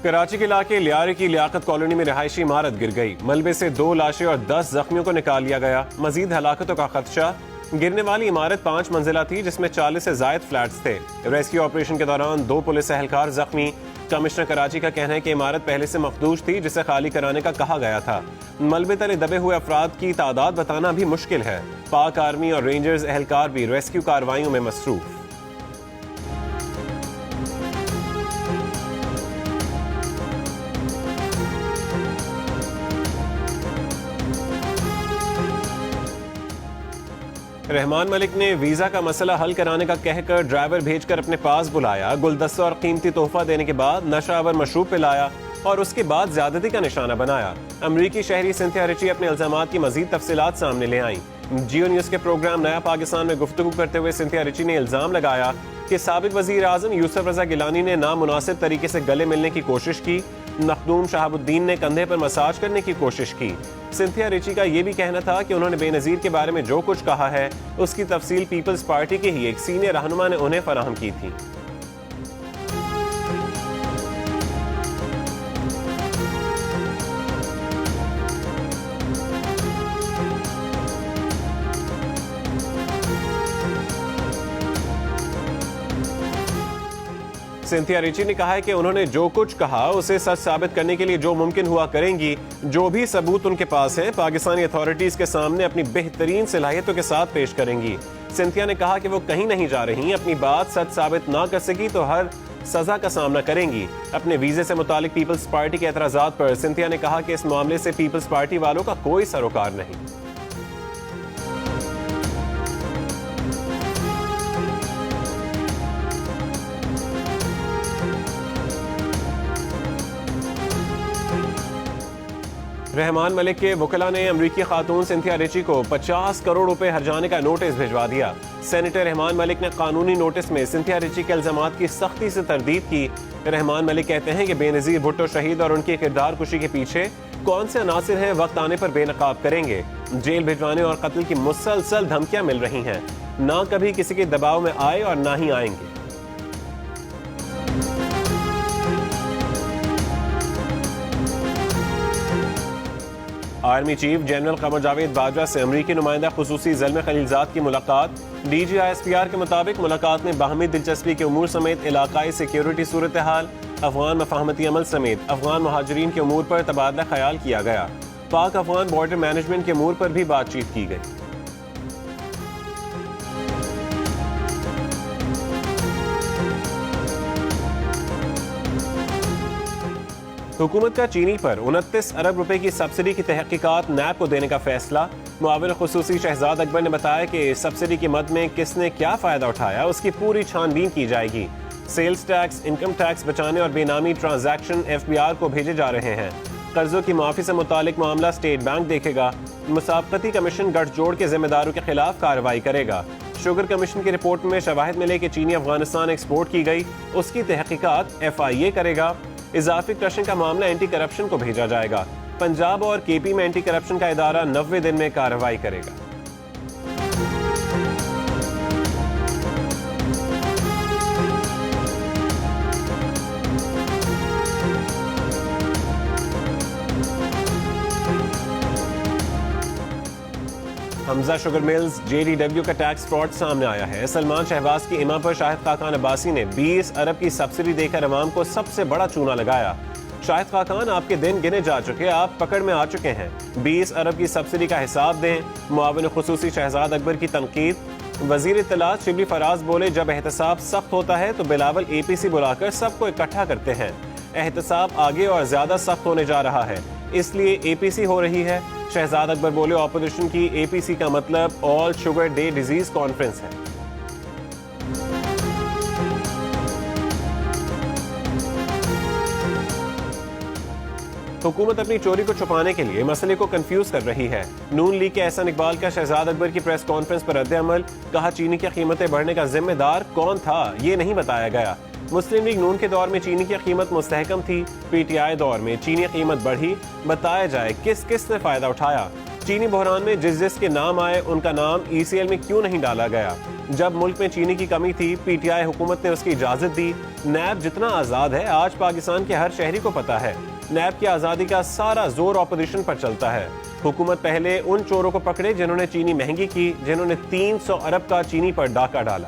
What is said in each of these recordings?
کراچی کے علاقے لیارے کی لیاقت کالونی میں رہائشی عمارت گر گئی. ملبے سے 2 لاشیں اور 10 زخمیوں کو نکال لیا گیا. مزید ہلاکتوں کا خدشہ. گرنے والی عمارت 5 منزلہ تھی جس میں 40 سے زائد فلیٹس تھے. ریسکیو آپریشن کے دوران 2 پولیس اہلکار زخمی. کمشنر کراچی کا کہنا ہے کہ عمارت پہلے سے مخدوش تھی جسے خالی کرانے کا کہا گیا تھا. ملبے تلے دبے ہوئے افراد کی تعداد بتانا بھی مشکل ہے. پاک آرمی اور رینجرز اہلکار بھی ریسکیو کارروائیوں میں مصروف. رحمان ملک نے ویزا کا مسئلہ حل کرانے کا کہہ کر ڈرائیور بھیج کر اپنے پاس بلایا. گلدستہ اور قیمتی تحفہ دینے کے بعد نشہ آور مشروب پلایا اور اس کے بعد زیادتی کا نشانہ بنایا. امریکی شہری سنتھیا ریچی اپنے الزامات کی مزید تفصیلات سامنے لے آئیں. جیو نیوز کے پروگرام نیا پاکستان میں گفتگو کرتے ہوئے سنتھیا ریچی نے الزام لگایا کہ سابق وزیر اعظم یوسف رضا گیلانی نے نامناسب طریقے سے گلے ملنے کی کوشش کی. مخدوم شہاب الدین نے کندھے پر مساج کرنے کی کوشش کی. سنتھیا ریچی کا یہ بھی کہنا تھا کہ انہوں نے بے نظیر کے بارے میں جو کچھ کہا ہے اس کی تفصیل پیپلز پارٹی کے ہی ایک سینئر رہنما نے انہیں فراہم کی تھی. سنتھیا ریچی نے کہا ہے کہ انہوں نے جو کچھ کہا اسے سچ ثابت کرنے کے لیے جو ممکن ہوا کریں گی. جو بھی ثبوت ان کے پاس ہیں پاکستانی اتھارٹیز کے سامنے اپنی بہترین صلاحیتوں کے ساتھ پیش کریں گی. سنتھیا نے کہا کہ وہ کہیں نہیں جا رہی. اپنی بات سچ ثابت نہ کر سکی تو ہر سزا کا سامنا کریں گی. اپنے ویزے سے متعلق پیپلز پارٹی کے اعتراضات پر سنتھیا نے کہا کہ اس معاملے سے پیپلز پارٹی والوں کا کوئی سروکار نہیں. رحمان ملک کے وکلاء نے امریکی خاتون سنتھیا ریچی کو 50 کروڑ روپے ہرجانے کا نوٹس بھجوا دیا. سینیٹر رحمان ملک نے قانونی نوٹس میں سنتھیا ریچی کے الزامات کی سختی سے تردید کی. رحمان ملک کہتے ہیں کہ بے نظیر بھٹو شہید اور ان کی کردار کشی کے پیچھے کون سے عناصر ہیں وقت آنے پر بے نقاب کریں گے. جیل بھجوانے اور قتل کی مسلسل دھمکیاں مل رہی ہیں. نہ کبھی کسی کے دباؤ میں آئے اور نہ ہی آئیں گے. Army chief general Qamar Javed Bajwa سے امریکی نمائندہ خصوصی زلمے خلیلزاد کی ملاقات. D G I S P R کے مطابق ملاقات میں باہمی دلچسپی کے امور سمیت علاقائی سیکیورٹی صورتحال، افغان مفاہمتی عمل سمیت افغان مہاجرین کے امور پر تبادلہ خیال کیا گیا. پاک افغان بارڈر مینجمنٹ کے امور پر بھی بات چیت کی گئی. حکومت کا چینی پر 29 ارب روپے کی سبسڈی کی تحقیقات نیب کو دینے کا فیصلہ. معاون خصوصی شہزاد اکبر نے بتایا کہ سبسڈی کی مد میں کس نے کیا فائدہ اٹھایا اس کی پوری چھان بین کی جائے گی. سیلز ٹیکس، انکم ٹیکس بچانے اور بے نامی ٹرانزیکشن ایف بی آر کو بھیجے جا رہے ہیں. قرضوں کی معافی سے متعلق معاملہ اسٹیٹ بینک دیکھے گا. مسابقتی کمیشن گٹھ جوڑ کے ذمہ داروں کے خلاف کارروائی کرے گا. شوگر کمیشن کی رپورٹ میں شواہد ملے کہ چینی افغانستان ایکسپورٹ کی گئی اس کی تحقیقات ایف آئی اے کرے گا. اضافی کرشن کا معاملہ اینٹی کرپشن کو بھیجا جائے گا. پنجاب اور کے پی میں اینٹی کرپشن کا ادارہ 90 دن میں کارروائی کرے گا. Hamza sugar mills J D W کا ٹیکس فراڈ سامنے آیا ہے. سلمان شہباز کی ایما پر شاہد خاقان عباسی نے 20 ارب کی سبسڈی دے کر عوام کو سب سے بڑا چونا لگایا. شاہد خاقان، آپ کے دن گنے جا چکے، آپ پکڑ میں آ چکے ہیں. 20 ارب کی سبسڈی کا حساب دیں. معاون خصوصی شہزاد اکبر کی تنقید. وزیر اطلاعات شبلی فراز بولے جب احتساب سخت ہوتا ہے تو بلاول اے پی سی بلا کر سب کو اکٹھا کرتے ہیں. احتساب آگے اور زیادہ سخت ہونے جا رہا ہے اس لیے اے پی سی ہو رہی ہے. شہزاد اکبر بولے اپوزیشن کی اے پی سی کا مطلب آل شوگر ڈے ڈیزیز کانفرنس ہے. حکومت اپنی چوری کو چھپانے کے لیے مسئلے کو کنفیوز کر رہی ہے. نون لیگ کے احسن اقبال کا شہزاد اکبر کی پریس کانفرنس پر رد عمل. کہا چینی کی قیمتیں بڑھنے کا ذمہ دار کون تھا یہ نہیں بتایا گیا. مسلم لیگ نون کے دور میں چینی کی قیمت مستحکم تھی. پی ٹی آئی دور میں چینی قیمت بڑھی. بتایا جائے کس کس نے فائدہ اٹھایا. چینی بحران میں جس جس کے نام آئے ان کا نام ای سی ایل میں کیوں نہیں ڈالا گیا. جب ملک میں چینی کی کمی تھی پی ٹی آئی حکومت نے اس کی اجازت دی. نیب جتنا آزاد ہے آج پاکستان کے ہر شہری کو پتا ہے. نیب کی آزادی کا سارا زور اپوزیشن پر چلتا ہے. حکومت پہلے ان چوروں کو پکڑے جنہوں نے چینی مہنگی کی, جنہوں نے 300 ارب کا چینی پر ڈاکہ ڈالا.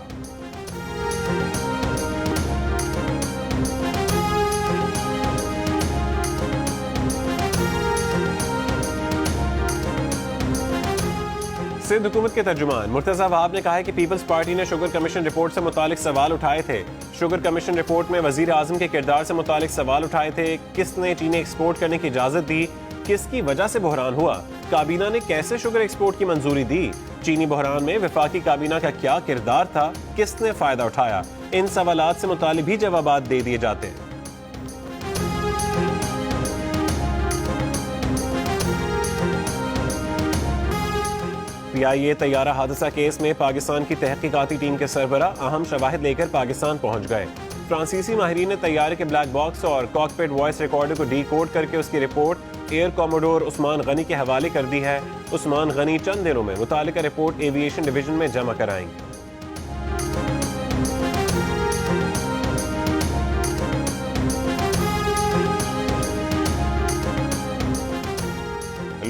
سندھ حکومت کے ترجمان مرتضی وہاب نے کہا ہے کہ پیپلز پارٹی نے شوگر کمیشن رپورٹ سے متعلق سوال اٹھائے تھے. شوگر کمیشن رپورٹ میں وزیر اعظم کے کردار سے متعلق سوال اٹھائے تھے. کس نے چینی ایکسپورٹ کرنے کی اجازت دی؟ کس کی وجہ سے بحران ہوا؟ کابینہ نے کیسے شوگر ایکسپورٹ کی منظوری دی؟ چینی بحران میں وفاقی کابینہ کا کیا کردار تھا؟ کس نے فائدہ اٹھایا؟ ان سوالات سے متعلق بھی جوابات دے دیے جاتے ہیں. پی آئی اے طیارہ حادثہ کیس میں پاکستان کی تحقیقاتی ٹیم کے سربراہ اہم شواہد لے کر پاکستان پہنچ گئے. فرانسیسی ماہرین نے طیارے کے بلیک باکس اور کاکپٹ وائس ریکارڈر کو ڈی کوڈ کر کے اس کی رپورٹ ایئر کوموڈور عثمان غنی کے حوالے کر دی ہے. عثمان غنی چند دنوں میں متعلقہ رپورٹ ایویشن ڈویژن میں جمع کرائیں گے.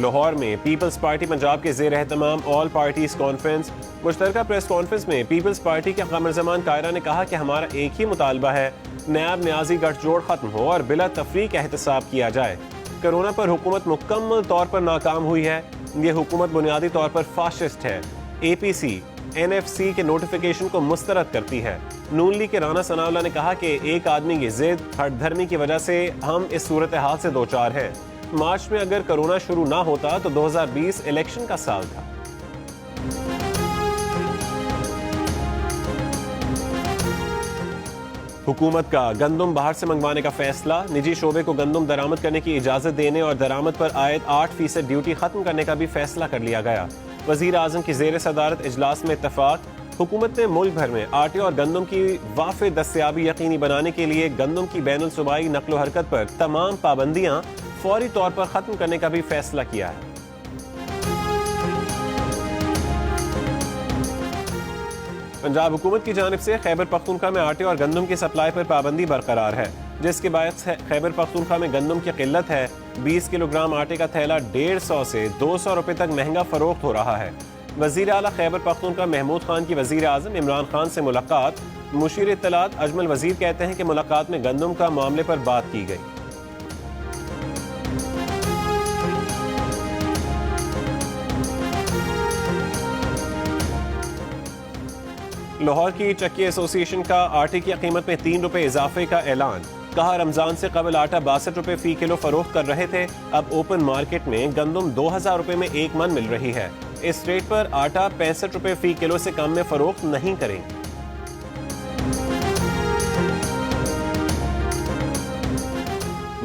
لاہور میں پیپلز پارٹی پنجاب کے زیر اہتمام آل پارٹیز کانفرنس. مشترکہ پریس کانفرنس میں پیپلز پارٹی کے قمر زمان کائرہ نے کہا کہ ہمارا ایک ہی مطالبہ ہے, نیب نیازی گٹھ جوڑ ختم ہو اور بلا تفریق احتساب کیا جائے. کرونا پر حکومت مکمل طور پر ناکام ہوئی ہے. یہ حکومت بنیادی طور پر فاشسٹ ہے. اے پی سی NFC کے نوٹیفیکیشن کو مسترد کرتی ہے. نون لیگ کے رانا ثناء اللہ نے کہا کہ ایک آدمی کی ضد ہٹ دھرمی کی وجہ سے ہم اس صورتحال سے دوچار ہیں. مارچ میں اگر کرونا شروع نہ ہوتا تو 2020 الیکشن کا سال تھا. حکومت کا گندم باہر سے منگوانے کا فیصلہ. نجی شعبے کو گندم درآمد کرنے کی اجازت دینے اور درآمد پر عائد 8% ڈیوٹی ختم کرنے کا بھی فیصلہ کر لیا گیا. وزیر اعظم کی زیر صدارت اجلاس میں اتفاق. حکومت نے ملک بھر میں آٹے اور گندم کی وافر دستیابی یقینی بنانے کے لیے گندم کی بین الصوبائی نقل و حرکت پر تمام پابندیاں فوری طور پر ختم کرنے کا بھی فیصلہ کیا ہے. پنجاب حکومت کی جانب سے خیبر پختونخوا میں آٹے اور گندم کی سپلائی پر پابندی برقرار ہے, جس کے باعث خیبر پختونخوا میں گندم کی قلت ہے. 20 کلو گرام آٹے کا تھیلا 150 سے 200 روپے تک مہنگا فروخت ہو رہا ہے. وزیر اعلیٰ خیبر پختونخوا محمود خان کی وزیر اعظم عمران خان سے ملاقات. مشیر اطلاعات اجمل وزیر کہتے ہیں کہ ملاقات میں گندم کا معاملے پر بات کی گئی. لاہور کی چکی ایسوسی ایشن کا آٹے کی قیمت میں 3 روپے اضافے کا اعلان. کہا رمضان سے قبل آٹا 62 روپے فی کلو فروخت کر رہے تھے, اب اوپن مارکیٹ میں گندم 2000 روپے میں 1 من مل رہی ہے. اس ریٹ پر آٹا 65 روپے فی کلو سے کم میں فروخت نہیں کریں گے.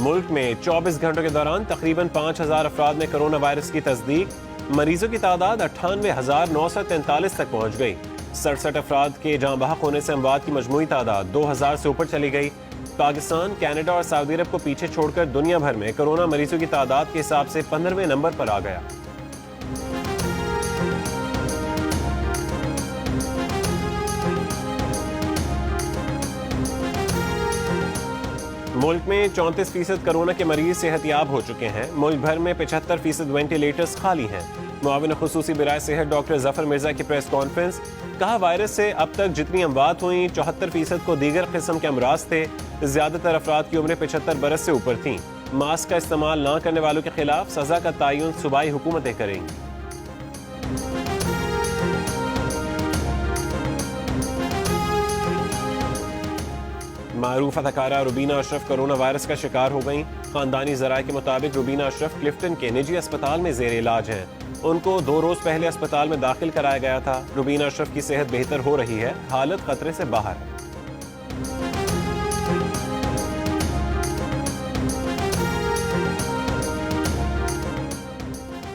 ملک میں 24 گھنٹوں کے دوران تقریباً 5000 افراد میں کرونا وائرس کی تصدیق. مریضوں کی تعداد 98,943 تک پہنچ گئی. 67 افراد کے جاں بحق ہونے سے اموات کی مجموعی تعداد 2000 سے اوپر چلی گئی. پاکستان، کینیڈا اور سعودی عرب کو پیچھے چھوڑ کر دنیا بھر میں کرونا مریضوں کی تعداد کے حساب سے 15ویں نمبر پر آ گیا. ملک میں 34% کرونا کے مریض صحت یاب ہو چکے ہیں. ملک بھر میں 75% وینٹیلیٹرز خالی ہیں. معاون خصوصی برائے صحت ڈاکٹر ظفر مرزا کی پریس کانفرنس. کہا وائرس سے اب تک جتنی اموات ہوئیں 74% کو دیگر قسم کے امراض تھے. زیادہ تر افراد کی عمریں 75 برس سے اوپر تھیں. ماسک کا استعمال نہ کرنے والوں کے خلاف سزا کا تعین صوبائی حکومتیں کریں گی. معروف اداکارہ روبینہ اشرف کرونا وائرس کا شکار ہو گئیں. خاندانی ذرائع کے مطابق روبینہ اشرف کلفٹن کے نجی اسپتال میں زیر علاج ہیں. ان کو 2 روز پہلے اسپتال میں داخل کرایا گیا تھا. روبینہ اشرف کی صحت بہتر ہو رہی ہے, حالت خطرے سے باہر ہے.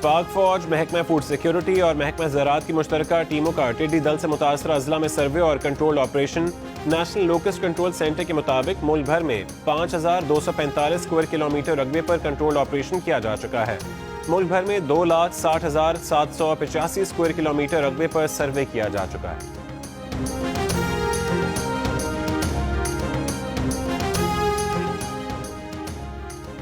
پاک فوج، محکمہ فوڈ سیکیورٹی اور محکمہ زراعت کی مشترکہ ٹیموں کا ٹڈی دل سے متاثرہ اضلاع میں سروے اور control operation. National locust control centre کے مطابق ملک بھر میں 5245 اسکوائر کلومیٹر رقبے پر کنٹرول آپریشن کیا جا چکا ہے. ملک بھر میں 2,60,785 اسکوائر کلومیٹر رقبے پر سروے کیا جا چکا ہے.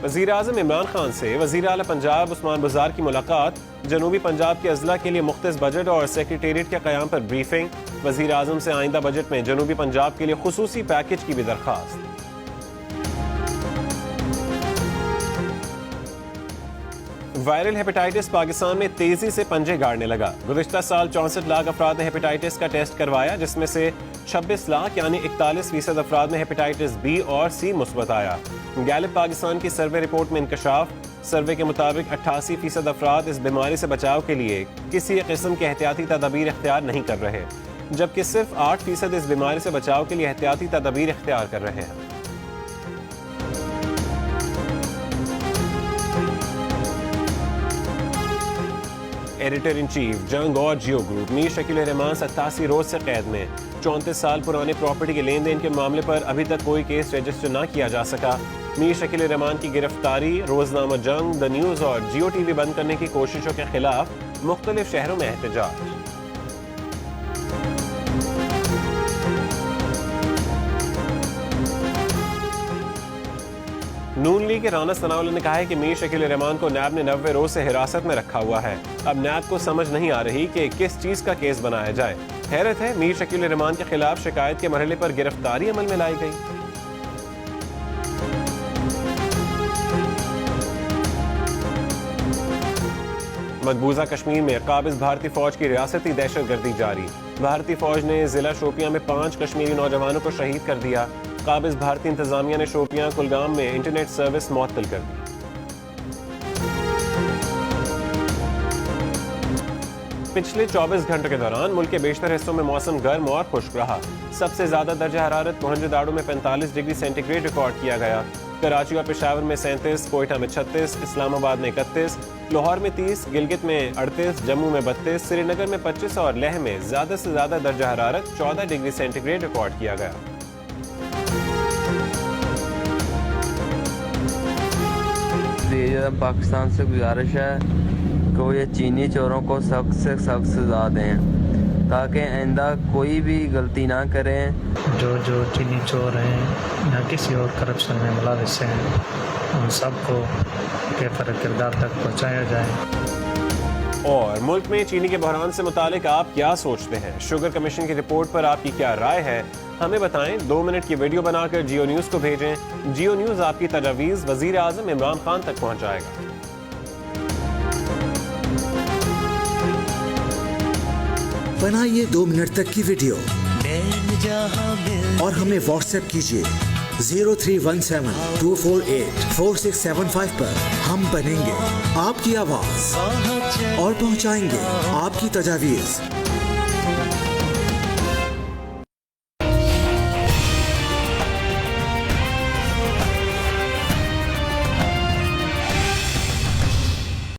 وزیر اعظم عمران خان سے وزیر اعلیٰ پنجاب عثمان بزار کی ملاقات، جنوبی پنجاب کے اضلاع کے لیے مختص بجٹ اور سیکریٹریٹ کے قیام پر بریفنگ، وزیر اعظم سے آئندہ بجٹ میں جنوبی پنجاب کے لیے خصوصی پیکج کی بھی درخواست۔ وائرل ہیپیٹائٹس پاکستان میں تیزی سے پنجے گاڑنے لگا۔ گزشتہ سال 64 لاکھ افراد نے ہیپیٹائٹس کا ٹیسٹ کروایا، جس میں سے 26 لاکھ یعنی 41% افراد میں ہیپیٹائٹس بی اور سی مثبت آیا۔ گیلپ پاکستان کی سروے رپورٹ میں انکشاف، سروے کے مطابق 88% افراد اس بیماری سے بچاؤ کے لیے کسی قسم کے احتیاطی تدابیر اختیار نہیں کر رہے، جبکہ صرف 8% اس بیماری سے بچاؤ کے لیے احتیاطی تدابیر اختیار کر رہے ہیں۔ ایڈیٹر ان چیف جنگ اور جیو گروپ میر شکیل الرحمان 87 روز سے قید میں۔ 34 سال پرانے پراپرٹی کے لین دین کے معاملے پر ابھی تک کوئی کیس رجسٹر نہ کیا جا سکا۔ میر شکیل الرحمان کی گرفتاری، روزنامہ جنگ، دا نیوز اور جیو ٹی وی بند کرنے کی کوششوں کے خلاف مختلف شہروں میں احتجاج۔ نون لیگ کے رانا ثناءاللہ نے کہا ہے کہ میر شکیل الرحمان کو نیب نے 90 روز سے حراست میں رکھا ہوا ہے۔ اب نیب کو سمجھ نہیں آ رہی کہ کس چیز کا کیس بنایا جائے۔ حیرت ہے، میر شکیل الرحمان کے خلاف شکایت کے مرحلے پر گرفتاری عمل میں لائی گئی۔ مقبوضہ کشمیر میں قابض بھارتی فوج کی ریاستی دہشت گردی جاری۔ بھارتی فوج نے ضلع شوپیاں میں 5 کشمیری نوجوانوں کو شہید کر دیا۔ قابض بھارتی انتظامیہ نے شوپیاں، کلگام میں انٹرنیٹ سروس معطل کر دی۔ پچھلے 24 گھنٹوں کے دوران ملک کے بیشتر حصوں میں موسم گرم اور خشک رہا۔ سب سے زیادہ درجہ حرارت موہنجو داڑو میں 45 ڈگری سینٹی گریڈ ریکارڈ کیا گیا۔ کراچی اور پشاور میں 37، کوئٹہ میں 36، اسلام آباد میں 31، لاہور میں 30، گلگت میں 38، جموں میں 32، سری نگر میں 25 اور لیہ میں زیادہ سے زیادہ درجہ حرارت 14 ڈگری سینٹی گریڈ ریکارڈ کیا گیا۔ پاکستان سے گزارش ہے کہ وہ یہ چینی چوروں کو سخت سے سخت سزا دیں تاکہ آئندہ کوئی بھی غلطی نہ کریں۔ جو چینی چور ہیں یا کسی اور کرپشن میں ملوث ہیں، ان سب کو کیفر کردار تک پہنچایا جائے۔ اور ملک میں چینی کے بحران سے متعلق آپ کیا سوچتے ہیں؟ شوگر کمیشن کی رپورٹ پر آپ کی کیا رائے ہے؟ ہمیں بتائیں۔ 2 منٹ کی ویڈیو بنا کر جیو نیوز کو بھیجیں۔ جیو نیوز آپ کی تجاویز وزیر اعظم عمران خان تک پہنچائے گا۔ بنائیے 2 منٹ تک کی ویڈیو اور ہمیں واٹس ایپ کیجیے 0317248467 پر۔ ہم بنیں گے آپ کی آواز اور پہنچائیں گے آپ کی تجاویز۔